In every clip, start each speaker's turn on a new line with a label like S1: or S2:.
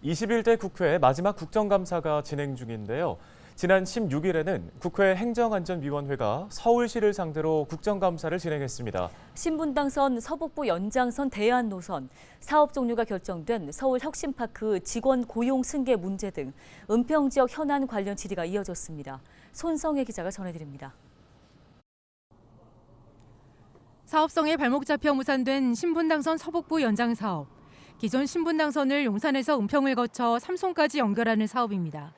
S1: 21대 국회 마지막 국정감사가 진행 중인데요. 지난 16일에는 국회 행정안전위원회가 서울시를 상대로 국정감사를 진행했습니다.
S2: 신분당선 서북부 연장선 대안 노선, 사업 종료가 결정된 서울 혁신파크 직원 고용 승계 문제 등 은평 지역 현안 관련 질의가 이어졌습니다. 손성혜 기자가 전해드립니다.
S3: 사업성에 발목 잡혀 무산된 신분당선 서북부 연장 사업. 기존 신분당선을 용산에서 은평을 거쳐 삼송까지 연결하는 사업입니다.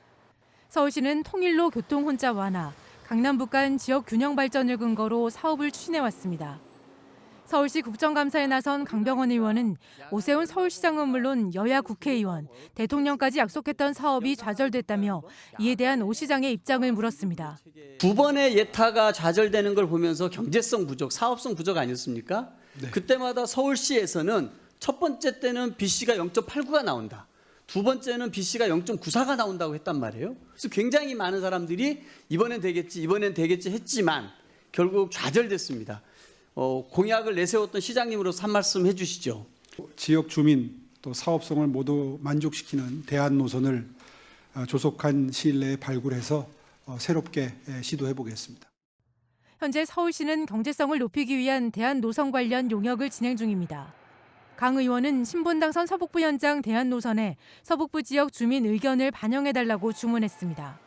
S3: 서울시는 통일로 교통 혼잡 완화, 강남북 간 지역 균형 발전을 근거로 사업을 추진해왔습니다. 서울시 국정감사에 나선 강병원 의원은 오세훈 서울시장은 물론 여야 국회의원, 대통령까지 약속했던 사업이 좌절됐다며 이에 대한 오 시장의 입장을 물었습니다.
S4: 두 번의 예타가 좌절되는 걸 보면서 경제성 부족, 사업성 부족 아니었습니까? 네. 그때마다 서울시에서는 첫 번째 때는 BC가 0.89가 나온다. 두 번째는 BC가 0.94가 나온다고 했단 말이에요. 그래서 굉장히 많은 사람들이 이번엔 되겠지 했지만 결국 좌절됐습니다. 공약을 내세웠던 시장님으로서 한 말씀 해주시죠.
S5: 지역 주민 또 사업성을 모두 만족시키는 대안 노선을 조속한 시일 내에 발굴해서 새롭게 시도해 보겠습니다.
S3: 현재 서울시는 경제성을 높이기 위한 대안 노선 관련 용역을 진행 중입니다. 강 의원은 신분당선 서북부 연장 대안 노선에 서북부 지역 주민 의견을 반영해달라고 주문했습니다.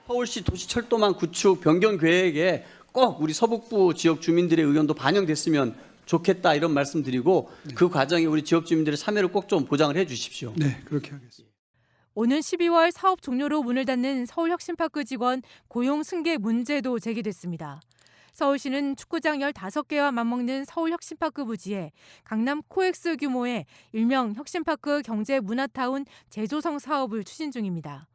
S4: 서울시 도시철도망 구축 변경 계획에 꼭 우리 서북부 지역 주민들의 의견도 반영됐으면 좋겠다 이런 말씀드리고 그 과정에 우리 지역 주민들의 참여를 꼭 좀 보장을 해 주십시오.
S5: 네, 그렇게 하겠습니다.
S3: 오는 12월 사업 종료로 문을 닫는 서울혁신파크 직원 고용 승계 문제도 제기됐습니다. 서울시는 축구장 15개와 맞먹는 서울혁신파크 부지에 강남 코엑스 규모의 일명 혁신파크 경제문화타운 재조성 사업을 추진 중입니다.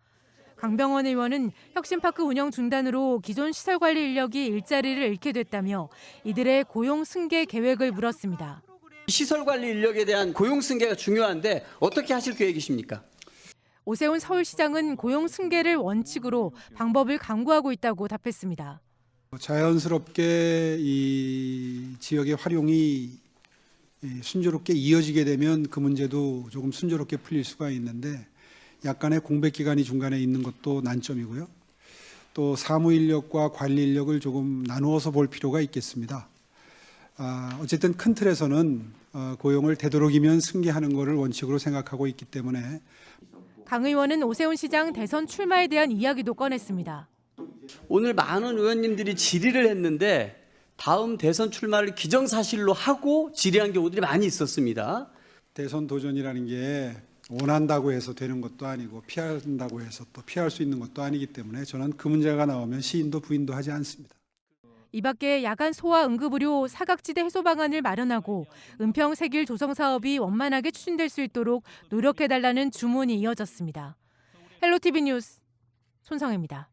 S3: 강병원 의원은 혁신파크 운영 중단으로 기존 시설관리 인력이 일자리를 잃게 됐다며 이들의 고용 승계 계획을 물었습니다.
S4: 시설관리 인력에 대한 고용 승계가 중요한데 어떻게 하실 계획이십니까?
S3: 오세훈 서울시장은 고용 승계를 원칙으로 방법을 강구하고 있다고 답했습니다.
S5: 자연스럽게 이 지역의 활용이 순조롭게 이어지게 되면 그 문제도 조금 순조롭게 풀릴 수가 있는데 약간의 공백 기간이 중간에 있는 것도 난점이고요. 또 사무 인력과 관리 인력을 조금 나누어서 볼 필요가 있겠습니다. 어쨌든 큰 틀에서는 고용을 되도록이면 승계하는 것을 원칙으로 생각하고 있기 때문에
S3: 강 의원은 오세훈 시장 대선 출마에 대한 이야기도 꺼냈습니다.
S4: 오늘 많은 의원님들이 질의를 했는데 다음 대선 출마를 기정사실로 하고 질의한 경우들이 많이 있었습니다.
S5: 대선 도전이라는 게 원한다고 해서 되는 것도 아니고 피한다고 해서 또 피할 수 있는 것도 아니기 때문에 저는 그 문제가 나오면 시인도 부인도 하지 않습니다.
S3: 이 밖에 야간 소아 응급의료 사각지대 해소 방안을 마련하고 은평 세길 조성 사업이 원만하게 추진될 수 있도록 노력해달라는 주문이 이어졌습니다. 헬로티비 뉴스 손성혜입니다.